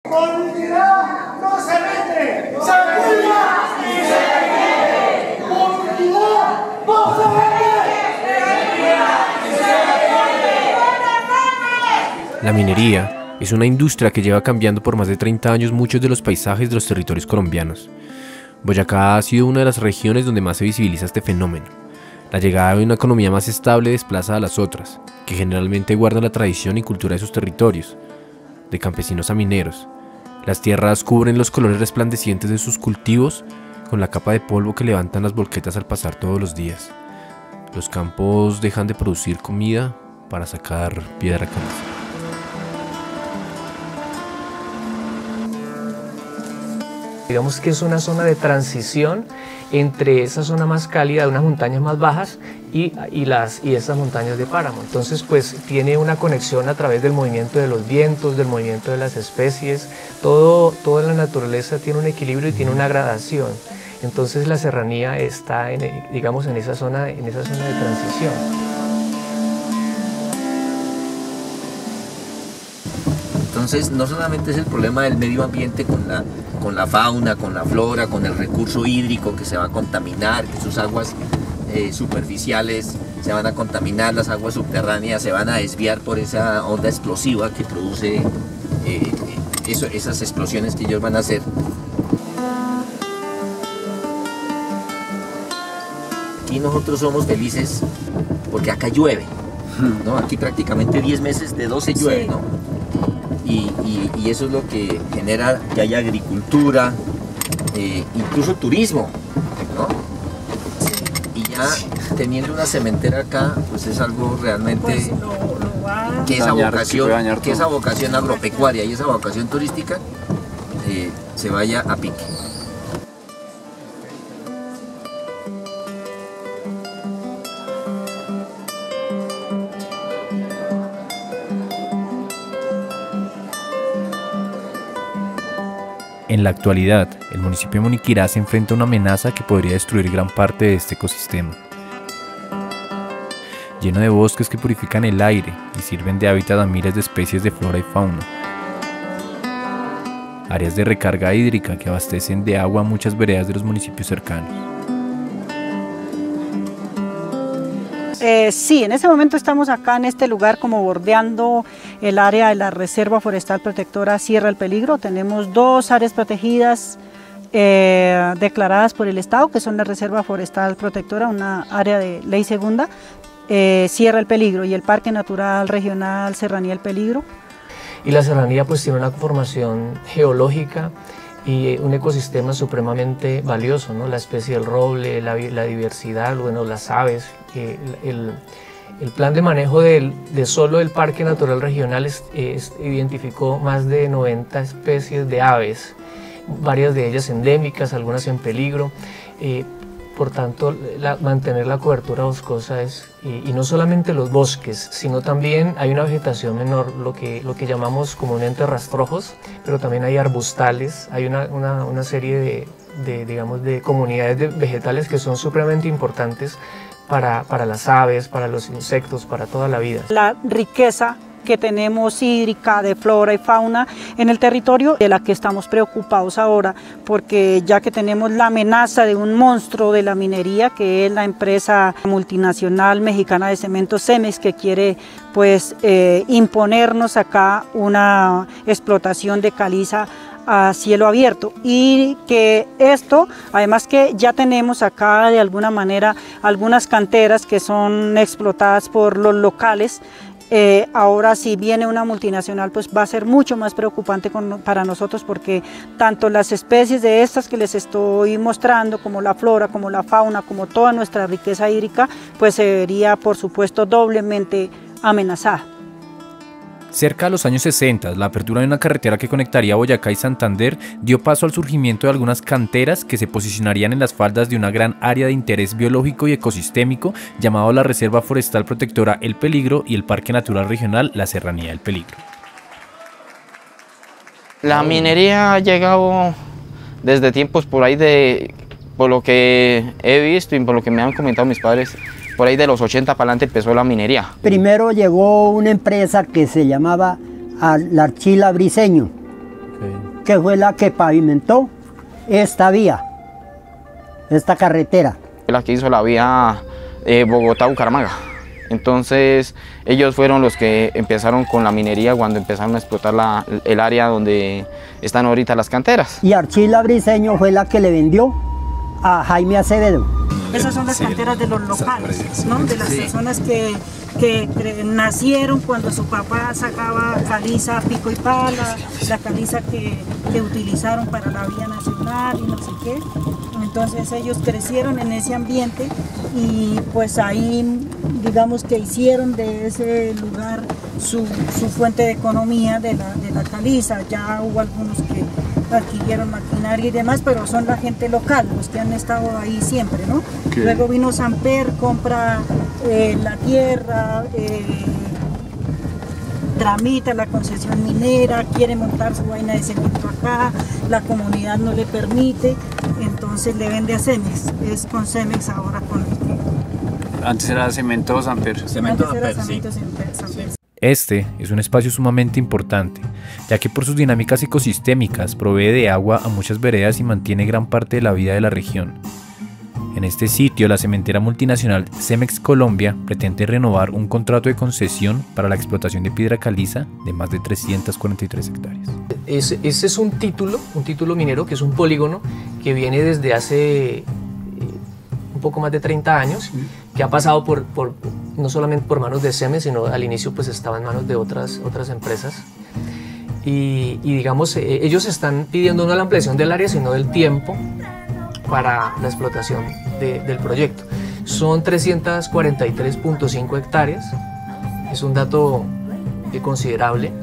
Comunidad no se vende, se cuida y se vende. Comunidad no se vende. La minería es una industria que lleva cambiando por más de 30 años muchos de los paisajes de los territorios colombianos. Boyacá ha sido una de las regiones donde más se visibiliza este fenómeno. La llegada de una economía más estable desplaza a las otras, que generalmente guardan la tradición y cultura de sus territorios, de campesinos a mineros. Las tierras cubren los colores resplandecientes de sus cultivos con la capa de polvo que levantan las volquetas al pasar todos los días. Los campos dejan de producir comida para sacar piedra caliza. Digamos que es una zona de transición entre esa zona más cálida de unas montañas más bajas y estas montañas de páramo. Entonces pues tiene una conexión a través del movimiento de los vientos, del movimiento de las especies. Toda la naturaleza tiene un equilibrio y tiene una gradación. Entonces la serranía está digamos en esa zona de transición. Entonces no solamente es el problema del medio ambiente con la fauna, con la flora, con el recurso hídrico que se va a contaminar, que sus aguas superficiales se van a contaminar, las aguas subterráneas se van a desviar por esa onda explosiva que produce esas explosiones que ellos van a hacer. Aquí nosotros somos felices porque acá llueve, ¿no? Aquí prácticamente 10 meses de 12 llueve, ¿no? Y eso es lo que genera que haya agricultura, incluso turismo, ¿no? Y ya teniendo una cementera acá, pues es algo realmente que esa vocación agropecuaria y esa vocación turística se vaya a pique. En la actualidad, el municipio de Moniquirá se enfrenta a una amenaza que podría destruir gran parte de este ecosistema. Lleno de bosques que purifican el aire y sirven de hábitat a miles de especies de flora y fauna. Áreas de recarga hídrica que abastecen de agua a muchas veredas de los municipios cercanos. Sí, en este momento estamos acá en este lugar como bordeando el área de la Reserva Forestal Protectora Sierra del Peligro. Tenemos dos áreas protegidas declaradas por el Estado, que son la Reserva Forestal Protectora, una área de ley segunda, Sierra del Peligro, y el Parque Natural Regional Serranía del Peligro. Y la serranía pues tiene una conformación geológica y un ecosistema supremamente valioso, ¿no? La especie del roble, la diversidad, bueno, las aves. El plan de manejo de solo el Parque Natural Regional identificó más de 90 especies de aves, varias de ellas endémicas, algunas en peligro. Por tanto, mantener la cobertura boscosa y no solamente los bosques, sino también hay una vegetación menor, lo que llamamos comúnmente rastrojos, pero también hay arbustales, hay una serie de comunidades vegetales que son supremamente importantes para las aves, para los insectos, para toda la vida. La riqueza que tenemos hídrica, de flora y fauna en el territorio, de la que estamos preocupados ahora, porque ya que tenemos la amenaza de un monstruo de la minería, que es la empresa multinacional mexicana de cemento Cemex, que quiere pues imponernos acá una explotación de caliza a cielo abierto, y que esto, además que ya tenemos acá de alguna manera algunas canteras que son explotadas por los locales, ahora si viene una multinacional pues va a ser mucho más preocupante para nosotros, porque tanto las especies de estas que les estoy mostrando, como la flora, como la fauna, como toda nuestra riqueza hídrica, pues se vería por supuesto doblemente amenazada. Cerca de los años 60, la apertura de una carretera que conectaría Boyacá y Santander dio paso al surgimiento de algunas canteras que se posicionarían en las faldas de una gran área de interés biológico y ecosistémico llamado la Reserva Forestal Protectora El Peligro y el Parque Natural Regional La Serranía del Peligro. La minería ha llegado desde tiempos por ahí por lo que he visto y por lo que me han comentado mis padres, por ahí de los 80 para adelante empezó la minería. Primero llegó una empresa que se llamaba Archila Briceño. Okay. que fue la que pavimentó esta vía, esta carretera. La que hizo la vía Bogotá-Bucaramanga. Entonces ellos fueron los que empezaron con la minería cuando empezaron a explotar el área donde están ahorita las canteras. Y Archila Briceño fue la que le vendió a Jaime Acevedo. Esas son las canteras de los locales, ¿no? De las personas que nacieron cuando su papá sacaba caliza, pico y pala, la caliza que utilizaron para la vía nacional y no sé qué. Entonces ellos crecieron en ese ambiente y pues ahí digamos que hicieron de ese lugar su fuente de economía de la caliza. Ya hubo algunos que adquirieron maquinaria y demás, pero son la gente local, los que han estado ahí siempre, ¿no? Okay. Luego vino Samper, compra la tierra, tramita la concesión minera, quiere montar su vaina de cemento acá, la comunidad no le permite, entonces le vende a Cemex, es con Cemex ahora con el que... Antes era Cemento Samper. Cemento Samper. Este es un espacio sumamente importante, ya que por sus dinámicas ecosistémicas provee de agua a muchas veredas y mantiene gran parte de la vida de la región. En este sitio, la cementera multinacional Cemex Colombia pretende renovar un contrato de concesión para la explotación de piedra caliza de más de 343 hectáreas. Ese es un título minero, que es un polígono que viene desde hace un poco más de 30 años, que ha pasado no solamente por manos de Cemex, sino al inicio pues estaba en manos de otras empresas. Y digamos, ellos están pidiendo no la ampliación del área, sino del tiempo para la explotación del proyecto. Son 343.5 hectáreas, es un dato considerable.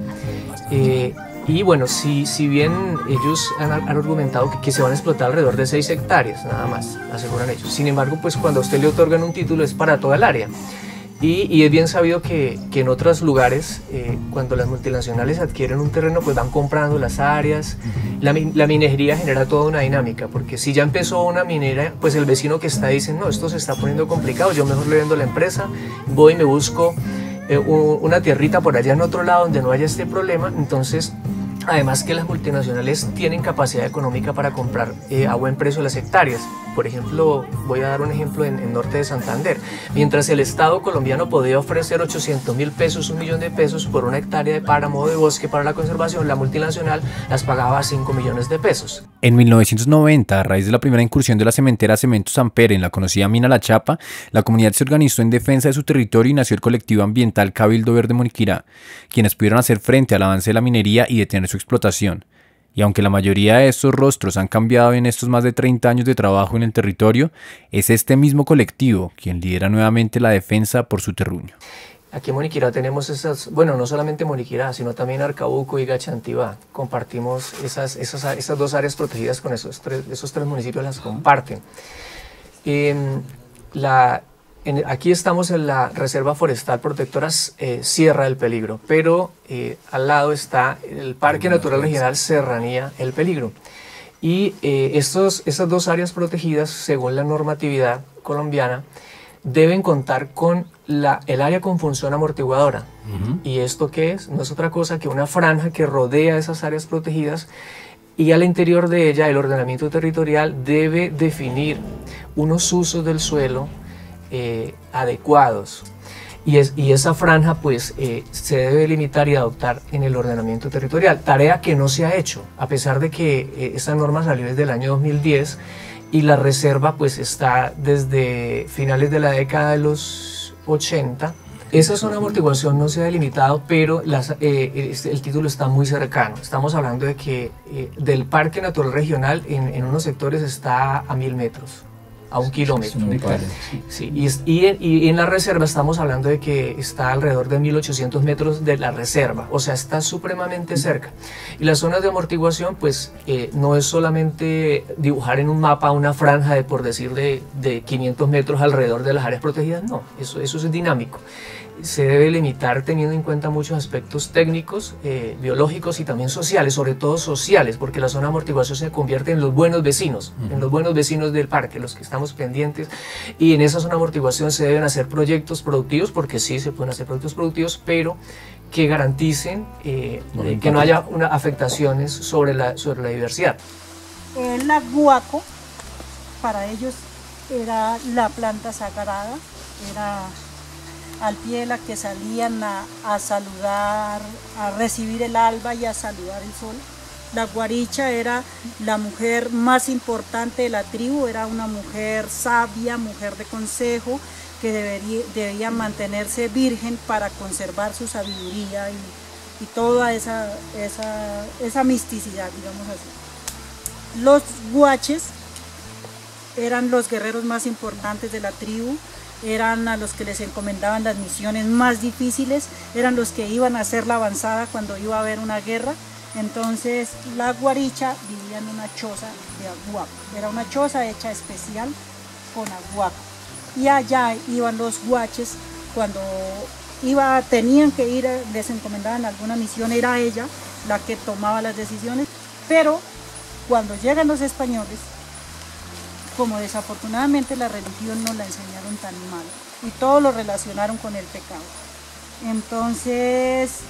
Y bueno, si bien ellos han argumentado que se van a explotar alrededor de 6 hectáreas, nada más, aseguran ellos. Sin embargo, pues cuando a usted le otorgan un título es para toda el área. Y es bien sabido que en otros lugares, cuando las multinacionales adquieren un terreno, pues van comprando las áreas. La minería genera toda una dinámica, porque si ya empezó una minera, pues el vecino que está dice, no, esto se está poniendo complicado, yo mejor le vendo la empresa, voy y me busco una tierrita por allá en otro lado donde no haya este problema. Entonces, además que las multinacionales tienen capacidad económica para comprar a buen precio las hectáreas. Por ejemplo, voy a dar un ejemplo en norte de Santander. Mientras el Estado colombiano podía ofrecer 800.000 pesos, 1 millón de pesos por una hectárea de páramo de bosque para la conservación, la multinacional las pagaba a 5 millones de pesos. En 1990, a raíz de la primera incursión de la cementera Cemento Samper en la conocida mina La Chapa, la comunidad se organizó en defensa de su territorio y nació el colectivo ambiental Cabildo Verde Moniquirá, quienes pudieron hacer frente al avance de la minería y detener su explotación. Y aunque la mayoría de estos rostros han cambiado en estos más de 30 años de trabajo en el territorio, es este mismo colectivo quien lidera nuevamente la defensa por su terruño. Aquí en Moniquirá tenemos esas, bueno, no solamente Moniquirá, sino también Arcabuco y Gachantivá. Compartimos esas dos áreas protegidas con esos tres municipios, las comparten. Aquí estamos en la Reserva Forestal Protectora Sierra del Peligro, pero al lado está el Parque Natural Regional Serranía El Peligro. Y esas dos áreas protegidas, según la normatividad colombiana, deben contar con el área con función amortiguadora. ¿Y esto qué es? No es otra cosa que una franja que rodea esas áreas protegidas, y al interior de ella el ordenamiento territorial debe definir unos usos del suelo adecuados, y esa franja pues se debe limitar y adoptar en el ordenamiento territorial, tarea que no se ha hecho, a pesar de que esa norma salió desde el año 2010 y la reserva pues está desde finales de la década de los 80. Esa zona de amortiguación no se ha delimitado, pero el título está muy cercano. Estamos hablando de que del Parque Natural Regional en unos sectores está a 1000 metros. A 1 kilómetro. Sí, y en la reserva estamos hablando de que está alrededor de 1800 metros de la reserva, o sea, está supremamente cerca. Y las zonas de amortiguación, pues no es solamente dibujar en un mapa una franja de, por decir, de 500 metros alrededor de las áreas protegidas, no, eso es dinámico. se debe limitar teniendo en cuenta muchos aspectos técnicos, biológicos y también sociales, sobre todo sociales, porque la zona de amortiguación se convierte en los buenos vecinos, en los buenos vecinos del parque, los que estamos pendientes, y en esa zona de amortiguación se deben hacer proyectos productivos, porque sí se pueden hacer proyectos productivos, pero que garanticen que no haya afectaciones sobre la diversidad. El aguaco para ellos era la planta sagrada, era al pie de la que salían a saludar, a recibir el alba y a saludar el sol. La guaricha era la mujer más importante de la tribu, era una mujer sabia, mujer de consejo, que debía mantenerse virgen para conservar su sabiduría y toda esa misticidad, digamos así. Los guaches eran los guerreros más importantes de la tribu, eran a los que les encomendaban las misiones más difíciles, eran los que iban a hacer la avanzada cuando iba a haber una guerra. Entonces la guaricha vivía en una choza de aguaco, era una choza hecha especial con aguaco. Y allá iban los guaches cuando tenían que ir, les encomendaban alguna misión, era ella la que tomaba las decisiones. Pero cuando llegan los españoles, como desafortunadamente la religión nos la enseñaron tan mal y todo lo relacionaron con el pecado, entonces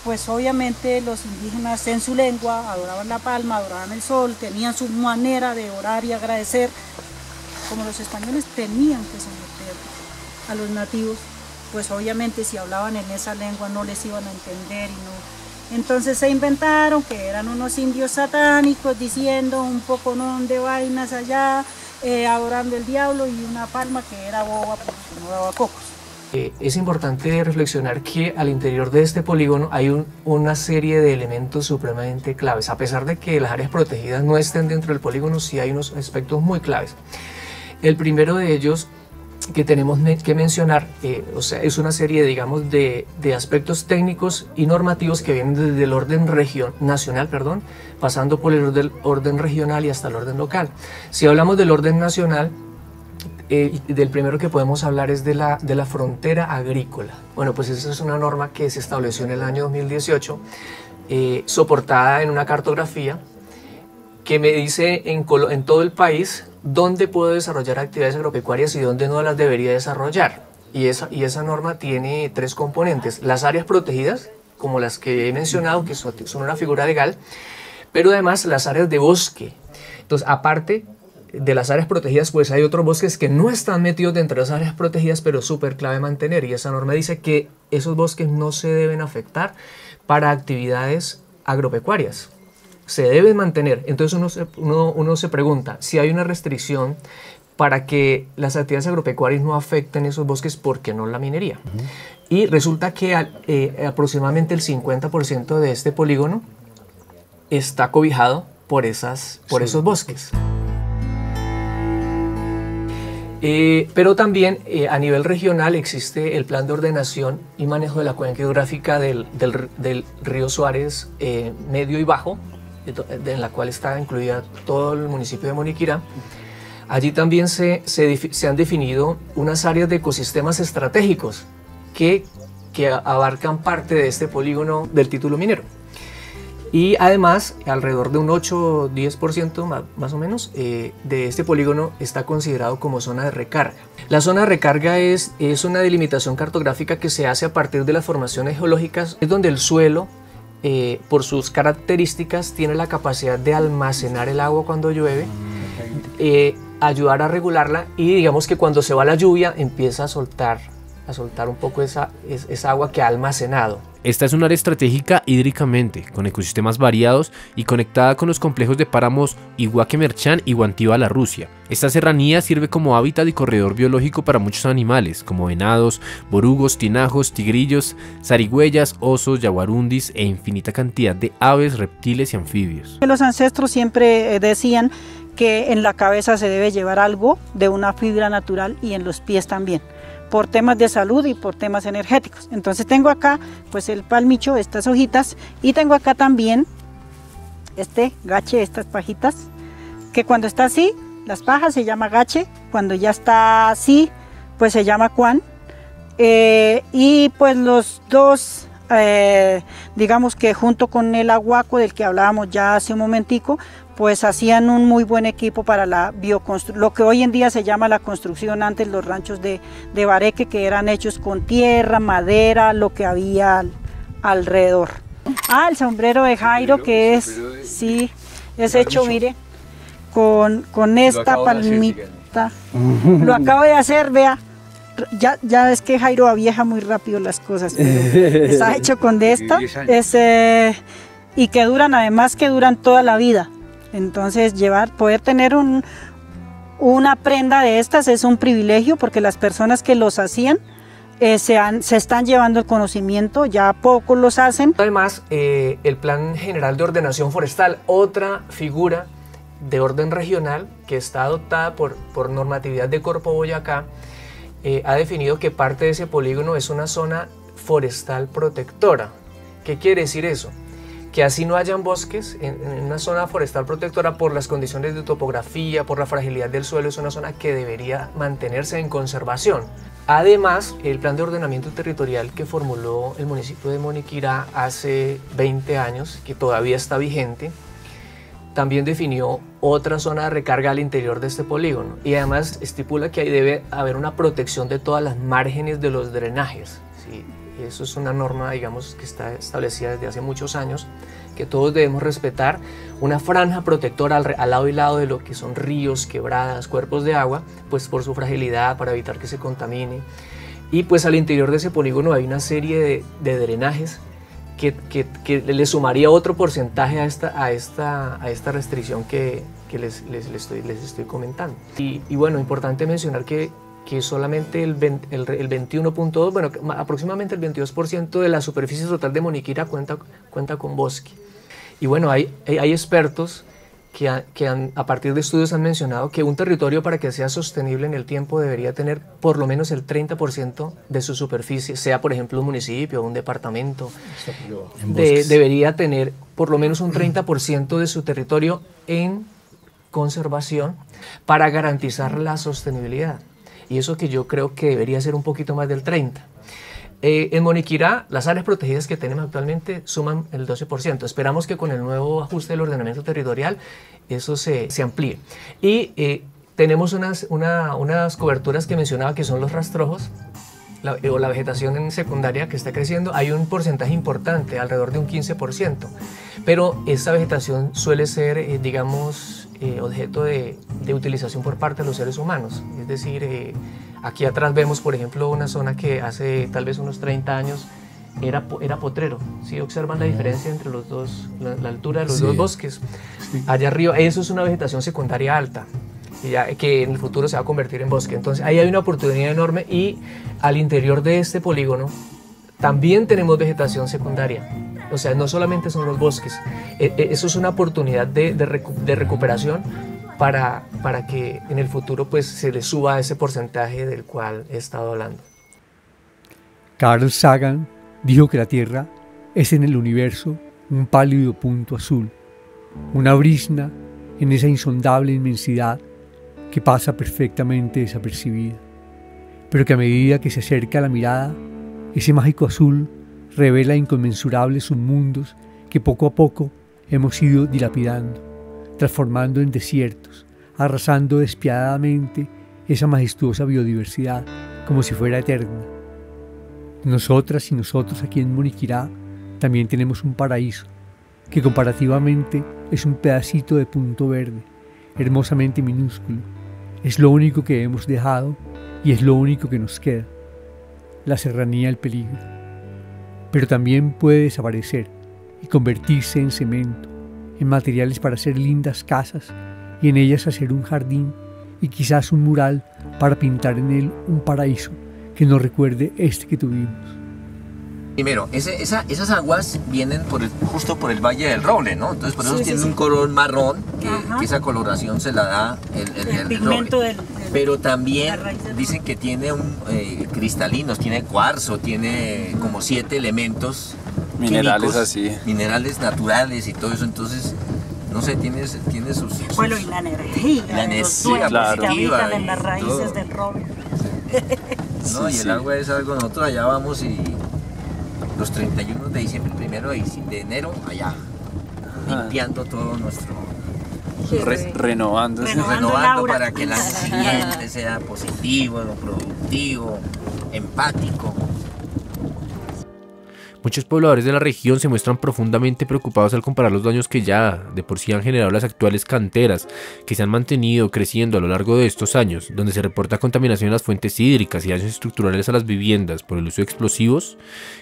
pues obviamente los indígenas en su lengua adoraban la palma, adoraban el sol, tenían su manera de orar y agradecer. Como los españoles tenían que someter a los nativos, pues obviamente si hablaban en esa lengua no les iban a entender y no. Entonces se inventaron que eran unos indios satánicos diciendo un poco de vainas allá, adorando el diablo, y una palma que era boba porque no daba cocos. Es importante reflexionar que al interior de este polígono hay una serie de elementos supremamente claves. A pesar de que las áreas protegidas no estén dentro del polígono, sí hay unos aspectos muy claves. El primero de ellos que tenemos que mencionar, o sea, es una serie, digamos, de aspectos técnicos y normativos que vienen desde el orden nacional, pasando por el orden regional y hasta el orden local. Si hablamos del orden nacional, del primero que podemos hablar es de la frontera agrícola. Bueno, pues esa es una norma que se estableció en el año 2018, soportada en una cartografía que me dice en todo el país dónde puedo desarrollar actividades agropecuarias y dónde no las debería desarrollar. Y esa norma tiene tres componentes: las áreas protegidas, como las que he mencionado, que son una figura legal, pero además las áreas de bosque. Entonces, aparte de las áreas protegidas, pues hay otros bosques que no están metidos dentro de las áreas protegidas, pero súper clave mantener. Y esa norma dice que esos bosques no se deben afectar para actividades agropecuarias. Se deben mantener. Entonces uno se pregunta si hay una restricción para que las actividades agropecuarias no afecten esos bosques, ¿por qué no la minería? Y resulta que aproximadamente el 50% de este polígono está cobijado por esos bosques. Pero también a nivel regional existe el plan de ordenación y manejo de la cuenca hidrográfica del río Suárez medio y bajo, en la cual está incluida todo el municipio de Moniquirá. Allí también se han definido unas áreas de ecosistemas estratégicos que abarcan parte de este polígono del título minero. Y además, alrededor de un 8-10% más o menos de este polígono está considerado como zona de recarga. La zona de recarga es una delimitación cartográfica que se hace a partir de las formaciones geológicas, es donde el suelo, por sus características, tiene la capacidad de almacenar el agua cuando llueve, ayudar a regularla, y digamos que cuando se va la lluvia empieza a soltar un poco esa agua que ha almacenado. Esta es un área estratégica hídricamente, con ecosistemas variados y conectada con los complejos de páramos Iguaque-Merchán y Guantíbal-Rusia. Esta serranía sirve como hábitat y corredor biológico para muchos animales, como venados, borugos, tinajos, tigrillos, zarigüeyas, osos, yaguarundis e infinita cantidad de aves, reptiles y anfibios. Los ancestros siempre decían que en la cabeza se debe llevar algo de una fibra natural y en los pies también, por temas de salud y por temas energéticos. Entonces tengo acá pues el palmicho, estas hojitas, y tengo acá también este gache, estas pajitas, que cuando está así, las pajas se llama gache, cuando ya está así, pues se llama cuán, Y pues los dos, digamos que junto con el Aguaco del que hablábamos ya hace un momentico, pues hacían un muy buen equipo para la bioconstrucción, lo que hoy en día se llama la construcción. Antes los ranchos de Bareque, que eran hechos con tierra, madera, lo que había alrededor. Ah, el sombrero de Jairo, que es, sí, es hecho, mire, con esta palmita. Lo acabo de hacer, vea. Ya es que Jairo avieja muy rápido las cosas, pero está hecho con de esta. Y que duran, además que duran toda la vida. Entonces poder tener una prenda de estas es un privilegio, porque las personas que los hacían se están llevando el conocimiento, ya pocos los hacen. Además, el Plan General de Ordenación Forestal, otra figura de orden regional que está adoptada por normatividad de Corpo Boyacá, ha definido que parte de ese polígono es una zona forestal protectora. ¿Qué quiere decir eso? Que así no hayan bosques en una zona forestal protectora, por las condiciones de topografía, por la fragilidad del suelo, es una zona que debería mantenerse en conservación. Además, el plan de ordenamiento territorial que formuló el municipio de Moniquirá hace 20 años, que todavía está vigente, también definió otra zona de recarga al interior de este polígono, y además estipula que ahí debe haber una protección de todas las márgenes de los drenajes, ¿sí? Eso es una norma, digamos, que está establecida desde hace muchos años, que todos debemos respetar una franja protectora al lado y lado de lo que son ríos, quebradas, cuerpos de agua, pues por su fragilidad, para evitar que se contamine. Y pues al interior de ese polígono hay una serie de drenajes que le sumaría otro porcentaje a esta restricción que les estoy comentando. Y bueno, importante mencionar que solamente el 21.2, bueno, aproximadamente el 22% de la superficie total de Moniquirá cuenta con bosque. Y bueno, hay expertos que a partir de estudios han mencionado que un territorio, para que sea sostenible en el tiempo, debería tener por lo menos el 30% de su superficie, sea por ejemplo un municipio o un departamento, debería tener por lo menos un 30% de su territorio en conservación para garantizar la sostenibilidad. Y eso que yo creo que debería ser un poquito más del 30%. En Moniquirá, las áreas protegidas que tenemos actualmente suman el 12%. Esperamos que con el nuevo ajuste del ordenamiento territorial eso se amplíe. Y tenemos unas coberturas que mencionaba, que son los rastrojos, o la vegetación en secundaria que está creciendo. Hay un porcentaje importante, alrededor de un 15%. Pero esta vegetación suele ser, digamos, objeto de utilización por parte de los seres humanos. Es decir, aquí atrás vemos, por ejemplo, una zona que hace tal vez unos 30 años era potrero. ¿Sí? Observan la diferencia entre los dos, la altura de los dos bosques. Allá arriba, eso es una vegetación secundaria alta, que en el futuro se va a convertir en bosque. Entonces ahí hay una oportunidad enorme, y al interior de este polígono también tenemos vegetación secundaria. O sea, no solamente son los bosques, eso es una oportunidad de recuperación para que en el futuro pues se le suba ese porcentaje del cual he estado hablando. Carl Sagan dijo que la Tierra es en el universo un pálido punto azul, una brisna en esa insondable inmensidad que pasa perfectamente desapercibida, pero que a medida que se acerca a la mirada, ese mágico azul revela inconmensurables submundos que poco a poco hemos ido dilapidando, transformando en desiertos, arrasando despiadadamente esa majestuosa biodiversidad como si fuera eterna. Nosotras y nosotros aquí en Moniquirá también tenemos un paraíso, que comparativamente es un pedacito de punto verde, hermosamente minúsculo. Es lo único que hemos dejado y es lo único que nos queda, la serranía del peligro. Pero también puede desaparecer y convertirse en cemento, en materiales para hacer lindas casas y en ellas hacer un jardín y quizás un mural para pintar en él un paraíso que nos recuerde este que tuvimos. Primero, esas aguas vienen justo por el Valle del Roble, ¿no? Entonces por eso tienen un color marrón, que esa coloración se la da el pigmento roble. Pero también dicen que tiene cristalinos, tiene cuarzo, tiene como 7 elementos minerales químicos, así, minerales naturales y todo eso. Entonces, no sé, tiene sus bueno, y la energía, claro, que habitan en las raíces del roble. ¿no? Sí, Y el agua es algo, nosotros allá vamos y los 31 de diciembre, 1 de enero, allá, limpiando todo nuestro... Renovándose. Renovando para que el año siguiente sea positivo, productivo, empático. Muchos pobladores de la región se muestran profundamente preocupados al comparar los daños que ya de por sí han generado las actuales canteras, que se han mantenido creciendo a lo largo de estos años, donde se reporta contaminación en las fuentes hídricas y daños estructurales a las viviendas por el uso de explosivos,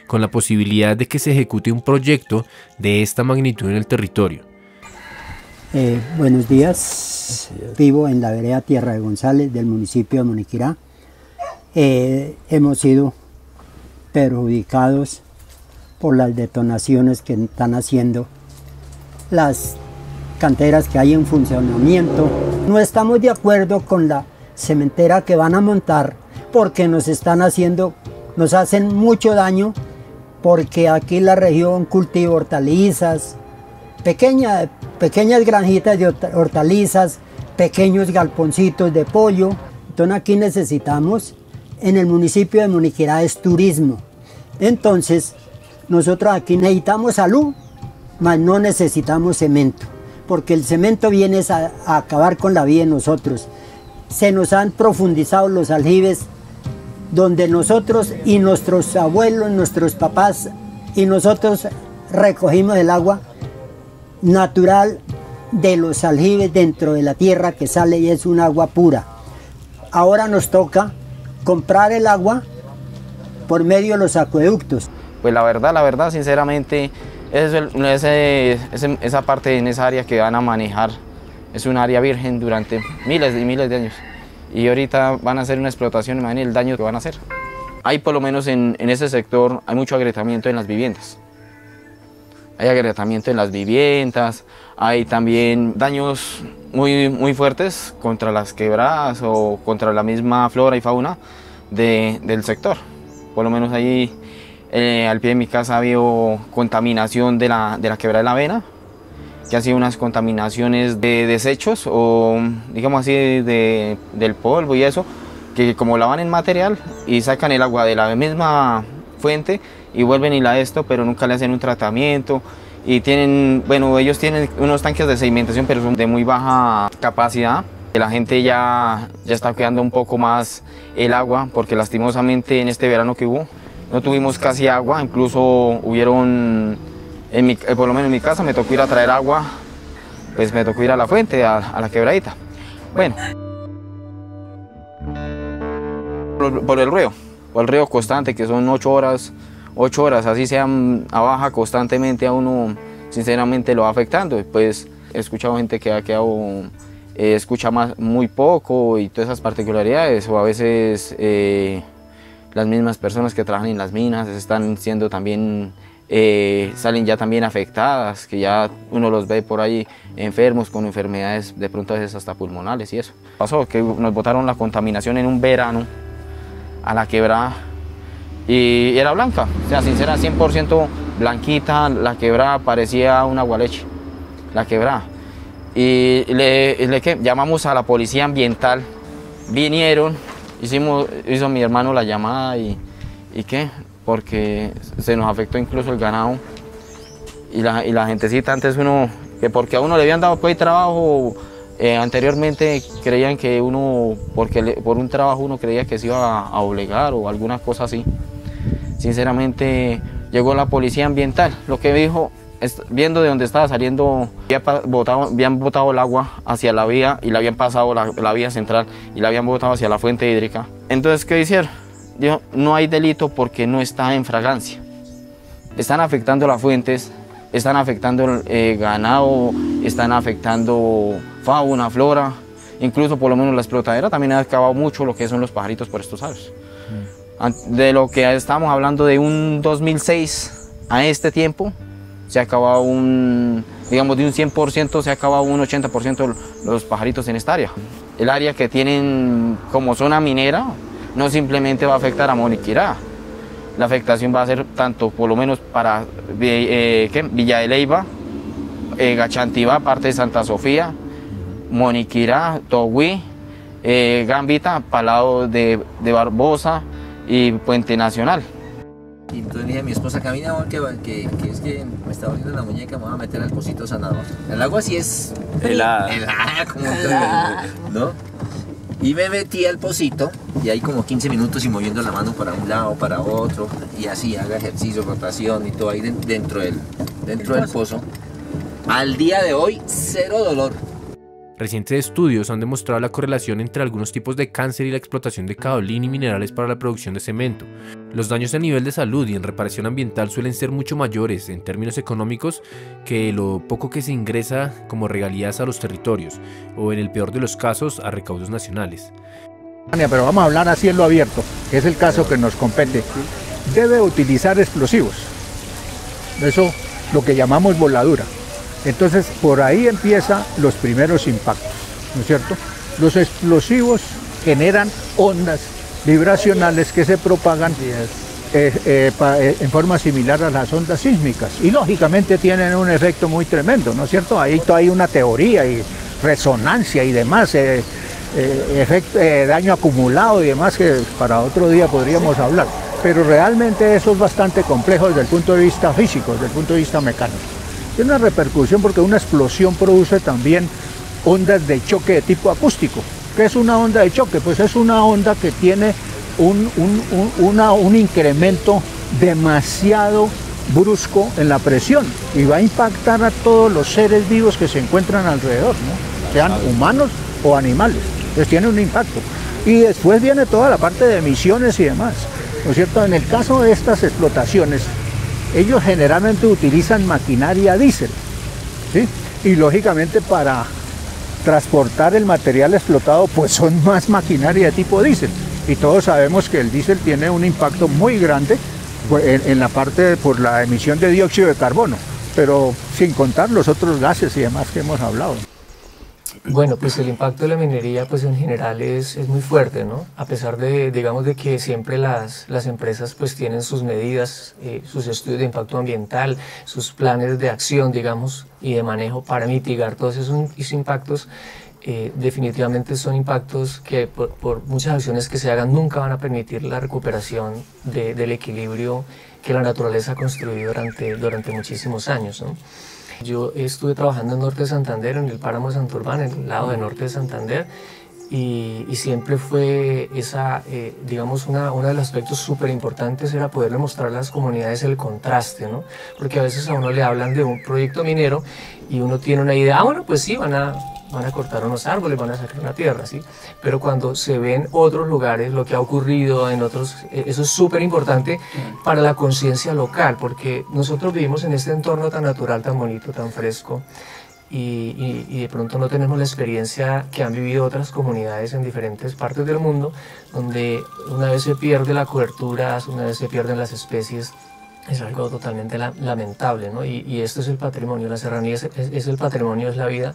con la posibilidad de que se ejecute un proyecto de esta magnitud en el territorio. Buenos días, vivo en la vereda Tierra de González del municipio de Moniquirá. Hemos sido perjudicados por las detonaciones que están haciendo las canteras que hay en funcionamiento. No estamos de acuerdo con la cementera que van a montar porque nos hacen mucho daño, porque aquí en la región cultivo hortalizas, pequeñas granjitas de hortalizas, pequeños galponcitos de pollo. Entonces aquí necesitamos, en el municipio de Moniquirá es turismo. Entonces nosotros aquí necesitamos salud, mas no necesitamos cemento, porque el cemento viene a acabar con la vida de nosotros. Se nos han profundizado los aljibes, donde nosotros y nuestros abuelos, nuestros papás y nosotros recogimos el agua natural de los aljibes dentro de la tierra que sale y es un agua pura. Ahora nos toca comprar el agua por medio de los acueductos. Pues la verdad, sinceramente, esa parte en esa área que van a manejar es un área virgen durante miles y miles de años. Y ahorita van a hacer una explotación, imagínense el daño que van a hacer. Hay por lo menos en ese sector, hay mucho agrietamiento en las viviendas. Hay agrietamiento en las viviendas, hay también daños muy fuertes contra las quebradas o contra la misma flora y fauna del sector. Por lo menos ahí al pie de mi casa ha habido contaminación de la quebrada de la Avena, que han sido unas contaminaciones de desechos o digamos así del polvo y eso, que como lavan el material y sacan el agua de la misma fuente y vuelven y pero nunca le hacen un tratamiento. Y tienen, bueno, ellos tienen unos tanques de sedimentación, pero son de muy baja capacidad. La gente ya está cuidando un poco más el agua, porque lastimosamente en este verano que hubo, no tuvimos casi agua, incluso hubieron, por lo menos en mi casa me tocó ir a traer agua, pues me tocó ir a la fuente, a la quebradita. Bueno, por el río constante, que son 8 horas, así sean a baja constantemente, a uno sinceramente lo va afectando. Pues he escuchado gente que ha quedado, escucha muy poco y todas esas particularidades, o a veces las mismas personas que trabajan en las minas están siendo también, salen ya también afectadas, que ya uno los ve por ahí enfermos con enfermedades de pronto a veces hasta pulmonales y eso. Pasó que nos botaron la contaminación en un verano a la quebrada, y era blanca, o sea, sincera, 100% blanquita, la quebrada parecía un agualeche, la quebrada. Y llamamos a la policía ambiental, vinieron, hizo mi hermano la llamada y ¿qué? Porque se nos afectó incluso el ganado y la gentecita antes que porque a uno le habían dado pues trabajo, anteriormente creían que uno, por un trabajo uno creía que se iba a obligar o alguna cosa así. Sinceramente llegó la policía ambiental, lo que dijo, viendo de dónde estaba saliendo, habían botado el agua hacia la vía y la habían pasado la vía central y la habían botado hacia la fuente hídrica. Entonces, ¿qué hicieron? Dijo, no hay delito porque no está en fragancia. Están afectando las fuentes, están afectando ganado, están afectando fauna, flora, incluso por lo menos la explotadera también ha acabado mucho lo que son los pajaritos por estos años. De lo que estamos hablando de un 2006 a este tiempo, se ha acabado digamos de un 100% se ha acabado un 80% los pajaritos en esta área. El área que tienen como zona minera no simplemente va a afectar a Moniquirá, la afectación va a ser tanto por lo menos para Villa de Leyva, Gachantivá, parte de Santa Sofía, Moniquirá, Togüí, Gambita, Palado de Barbosa, y Puente Nacional. Y entonces dije a mi esposa, camina, que es que me está doliendo la muñeca, me voy a meter al pocito sanador. El agua sí es helada, como ¿no? Y me metí al pocito y ahí como 15 minutos y moviendo la mano para un lado, para otro, y así haga ejercicio, rotación y todo ahí dentro del pozo. Al día de hoy, cero dolor. Recientes estudios han demostrado la correlación entre algunos tipos de cáncer y la explotación de caolín y minerales para la producción de cemento. Los daños a nivel de salud y en reparación ambiental suelen ser mucho mayores en términos económicos que lo poco que se ingresa como regalías a los territorios, o en el peor de los casos a recaudos nacionales. Pero vamos a hablar así en lo abierto, que es el caso que nos compete. Debe utilizar explosivos, eso lo que llamamos voladura. Entonces por ahí empiezan los primeros impactos, ¿no es cierto? Los explosivos generan ondas vibracionales que se propagan en forma similar a las ondas sísmicas y lógicamente tienen un efecto muy tremendo, ¿no es cierto? Ahí hay una teoría y resonancia y demás, daño acumulado y demás que para otro día podríamos hablar, pero realmente eso es bastante complejo desde el punto de vista físico, desde el punto de vista mecánico. Tiene una repercusión porque una explosión produce también ondas de choque de tipo acústico. ¿Qué es una onda de choque? Pues es una onda que tiene un incremento demasiado brusco en la presión y va a impactar a todos los seres vivos que se encuentran alrededor, ¿no? Sean humanos o animales. Entonces tiene un impacto. Y después viene toda la parte de emisiones y demás, ¿no es cierto? En el caso de estas explotaciones, ellos generalmente utilizan maquinaria diésel, ¿sí? Y lógicamente para transportar el material explotado pues son más maquinaria de tipo diésel. Y todos sabemos que el diésel tiene un impacto muy grande en la parte por la emisión de dióxido de carbono, pero sin contar los otros gases y demás que hemos hablado. Bueno, pues el impacto de la minería pues en general es muy fuerte, ¿no? A pesar de, digamos, de que siempre las empresas pues tienen sus medidas, sus estudios de impacto ambiental, sus planes de acción, digamos, y de manejo para mitigar todos esos impactos, definitivamente son impactos que por muchas acciones que se hagan nunca van a permitir la recuperación del equilibrio que la naturaleza ha construido durante muchísimos años, ¿no? Yo estuve trabajando en Norte de Santander, en el páramo de Santurbán, en el lado de Norte de Santander, y siempre fue esa, digamos, uno de los aspectos súper importantes era poderle mostrar a las comunidades el contraste, ¿no? Porque a veces a uno le hablan de un proyecto minero y uno tiene una idea, bueno, pues sí, van a cortar unos árboles, van a sacar una tierra, ¿sí? Pero cuando se ven otros lugares, lo que ha ocurrido en otros, eso es súper importante para la conciencia local, porque nosotros vivimos en este entorno tan natural, tan bonito, tan fresco, y de pronto no tenemos la experiencia que han vivido otras comunidades en diferentes partes del mundo, donde una vez se pierde la cobertura, una vez se pierden las especies, es algo totalmente lamentable, ¿no? Y esto es el patrimonio, la serranía es el patrimonio, es la vida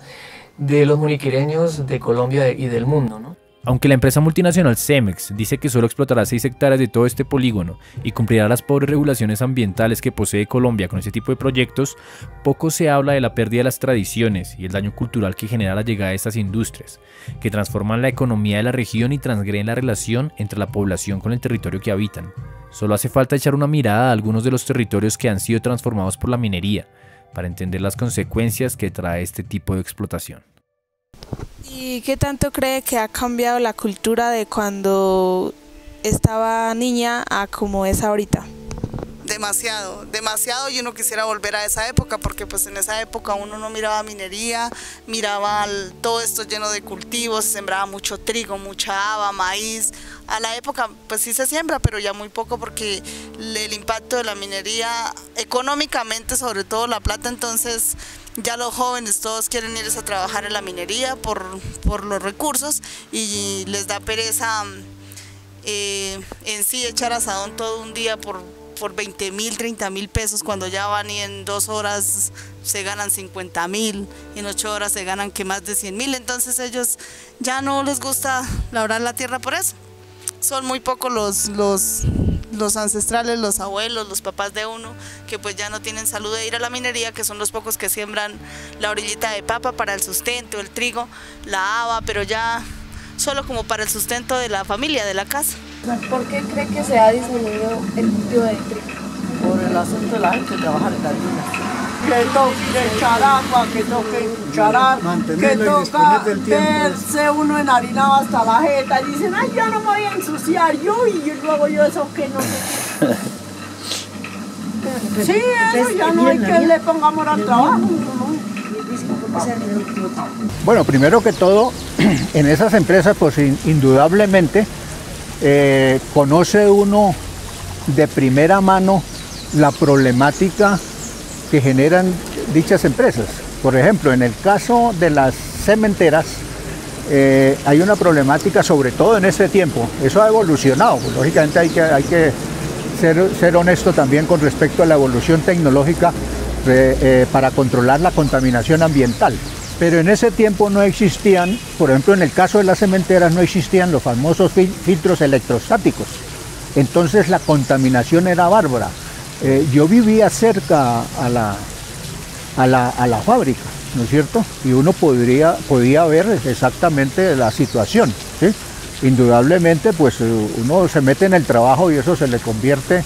de los muniquireños, de Colombia y del mundo, ¿no? Aunque la empresa multinacional Cemex dice que solo explotará 6 hectáreas de todo este polígono y cumplirá las pobres regulaciones ambientales que posee Colombia con ese tipo de proyectos, poco se habla de la pérdida de las tradiciones y el daño cultural que genera la llegada de estas industrias, que transforman la economía de la región y transgreden la relación entre la población con el territorio que habitan. Solo hace falta echar una mirada a algunos de los territorios que han sido transformados por la minería, para entender las consecuencias que trae este tipo de explotación. ¿Y qué tanto cree que ha cambiado la cultura de cuando estaba niña a como es ahorita? Demasiado, demasiado, y uno quisiera volver a esa época, porque pues en esa época uno no miraba minería, miraba todo esto lleno de cultivos, se sembraba mucho trigo, mucha haba, maíz. A la época pues sí se siembra, pero ya muy poco, porque el impacto de la minería económicamente, sobre todo la plata, entonces ya los jóvenes todos quieren irse a trabajar en la minería por los recursos, y les da pereza en sí echar asadón todo un día por 20.000, 30.000 pesos, cuando ya van y en 2 horas se ganan 50.000, y en 8 horas se ganan que más de 100.000, entonces ellos ya no les gusta labrar la tierra por eso. Son muy pocos los ancestrales, los abuelos, los papás de uno, que pues ya no tienen salud de ir a la minería, que son los pocos que siembran la orillita de papa para el sustento, el trigo, la haba, pero ya solo como para el sustento de la familia, de la casa. ¿Por qué cree que se ha disminuido el cultivo de trigo? Por el asunto de la gente trabajar en las minas. Que toque echar agua, que toque charar, que toca verse uno enharinado hasta la jeta y dicen, ay, yo no me voy a ensuciar, y luego yo eso que no sé. Sí, eso ya no hay que le ponga amor al trabajo. Bueno, primero que todo, en esas empresas pues indudablemente conoce uno de primera mano la problemática que generan dichas empresas. Por ejemplo, en el caso de las cementeras, hay una problemática, sobre todo en este tiempo. Eso ha evolucionado, pues, lógicamente hay que ser honesto también con respecto a la evolución tecnológica para controlar la contaminación ambiental. Pero en ese tiempo no existían, por ejemplo en el caso de las cementeras, no existían los famosos filtros electrostáticos. Entonces la contaminación era bárbara. Yo vivía cerca a la fábrica, ¿no es cierto? Y uno podía ver exactamente la situación, ¿sí? Indudablemente, pues uno se mete en el trabajo y eso se le convierte,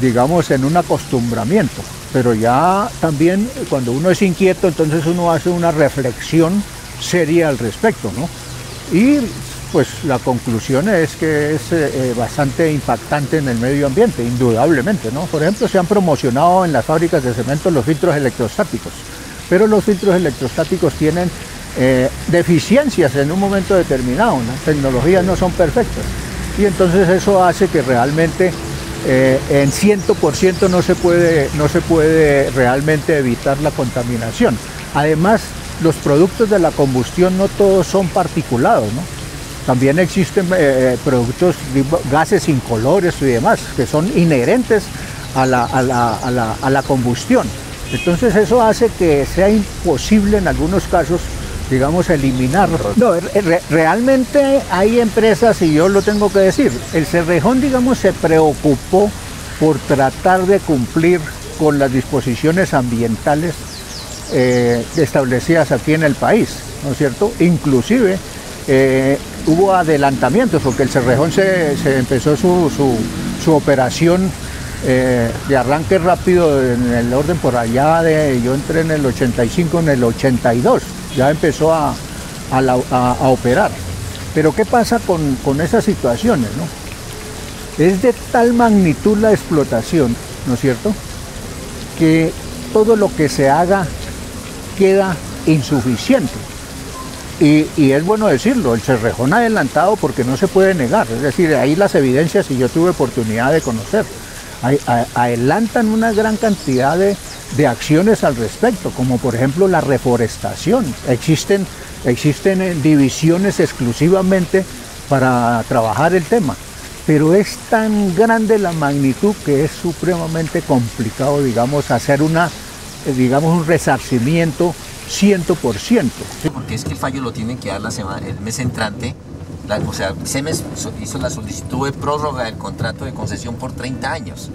digamos, en un acostumbramiento. Pero ya también cuando uno es inquieto, entonces uno hace una reflexión seria al respecto, ¿no? Y pues la conclusión es que es bastante impactante en el medio ambiente, indudablemente, ¿no? Por ejemplo, se han promocionado en las fábricas de cemento los filtros electrostáticos, pero los filtros electrostáticos tienen deficiencias en un momento determinado, las tecnologías no son perfectas, y entonces eso hace que realmente en 100% no se puede realmente evitar la contaminación. Además, los productos de la combustión no todos son particulados, ¿no? También existen productos, gases incolores y demás, que son inherentes a la combustión. Entonces eso hace que sea imposible en algunos casos, digamos, eliminarlo. No, realmente hay empresas, y yo lo tengo que decir, el Cerrejón, digamos, se preocupó por tratar de cumplir con las disposiciones ambientales establecidas aquí en el país, ¿no es cierto? Inclusive hubo adelantamientos, porque el Cerrejón se empezó su operación de arranque rápido en el orden por allá yo entré en el 85, en el 82, ya empezó a operar. Pero ¿qué pasa con esas situaciones, no? Es de tal magnitud la explotación, ¿no es cierto?, que todo lo que se haga queda insuficiente. Y es bueno decirlo, el Cerrejón ha adelantado porque no se puede negar, es decir, ahí las evidencias, y yo tuve oportunidad de conocer, adelantan una gran cantidad de acciones al respecto, como por ejemplo la reforestación. Existen divisiones exclusivamente para trabajar el tema, pero es tan grande la magnitud que es supremamente complicado, digamos, hacer un resarcimiento 100%. Porque es que el fallo lo tienen que dar el mes entrante. O sea, CEMES hizo la solicitud de prórroga del contrato de concesión por 30 años.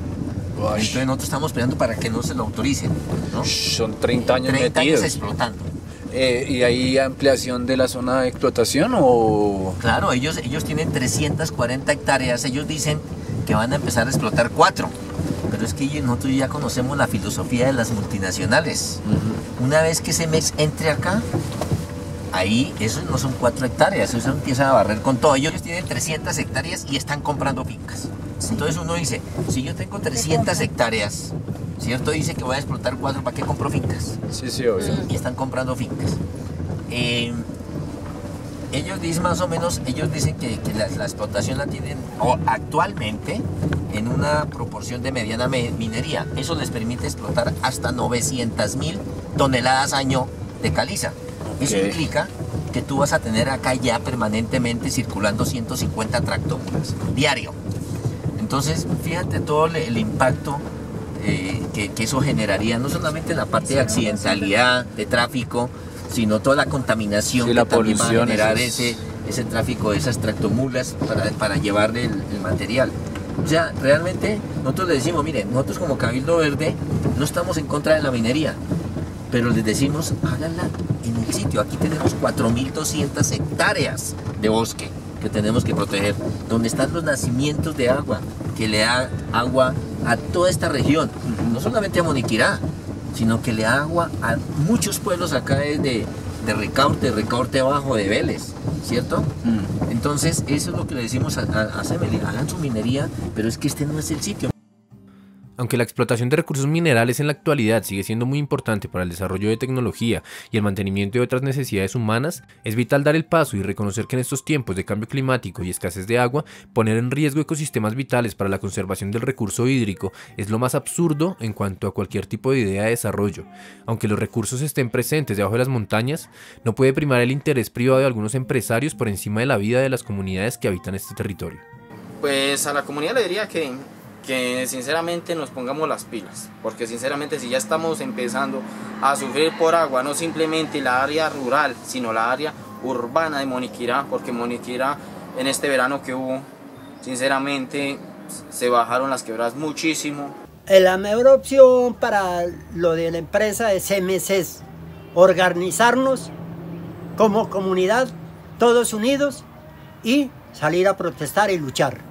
Entonces nosotros estamos esperando para que no se lo autoricen, ¿no? Son 30 años 30 metidos. años explotando. ¿Y hay ampliación de la zona de explotación o...? Claro, ellos tienen 340 hectáreas, ellos dicen que van a empezar a explotar 4. Pero es que nosotros ya conocemos la filosofía de las multinacionales. Una vez que CEMEX entre acá, ahí eso no son 4 hectáreas, eso empieza a barrer con todo. Ellos tienen 300 hectáreas y están comprando fincas. Entonces uno dice, si yo tengo 300 hectáreas, ¿cierto? Dice que voy a explotar 4, ¿para qué compro fincas? Sí, obvio. Y están comprando fincas. Ellos dicen más o menos, ellos dicen que la explotación la tienen actualmente en una proporción de mediana minería. Eso les permite explotar hasta 900.000 toneladas año de caliza. Eso implica que tú vas a tener acá ya permanentemente circulando 150 tractómulas diario. Entonces, fíjate todo el impacto que eso generaría, no solamente en la parte de accidentalidad, de tráfico, sino toda la contaminación que también va a generar ese tráfico de esas tractomulas para llevar el material. O sea, realmente nosotros le decimos, miren, nosotros como Cabildo Verde no estamos en contra de la minería, pero les decimos, háganla en el sitio. Aquí tenemos 4.200 hectáreas de bosque que tenemos que proteger, donde están los nacimientos de agua, que le da agua a toda esta región, no solamente a Moniquirá, sino que le da agua a muchos pueblos acá de Ricaurte abajo, de Vélez, ¿cierto? Entonces eso es lo que le decimos a Semele, hagan su minería, pero es que este no es el sitio. Aunque la explotación de recursos minerales en la actualidad sigue siendo muy importante para el desarrollo de tecnología y el mantenimiento de otras necesidades humanas, es vital dar el paso y reconocer que en estos tiempos de cambio climático y escasez de agua, poner en riesgo ecosistemas vitales para la conservación del recurso hídrico es lo más absurdo en cuanto a cualquier tipo de idea de desarrollo. Aunque los recursos estén presentes debajo de las montañas, no puede primar el interés privado de algunos empresarios por encima de la vida de las comunidades que habitan este territorio. Pues a la comunidad le diría que sinceramente nos pongamos las pilas, porque sinceramente si ya estamos empezando a sufrir por agua, no simplemente la área rural, sino la área urbana de Moniquirá, porque Moniquirá en este verano que hubo, sinceramente se bajaron las quebradas muchísimo. La mejor opción para lo de la empresa de CEMES es organizarnos como comunidad, todos unidos, y salir a protestar y luchar.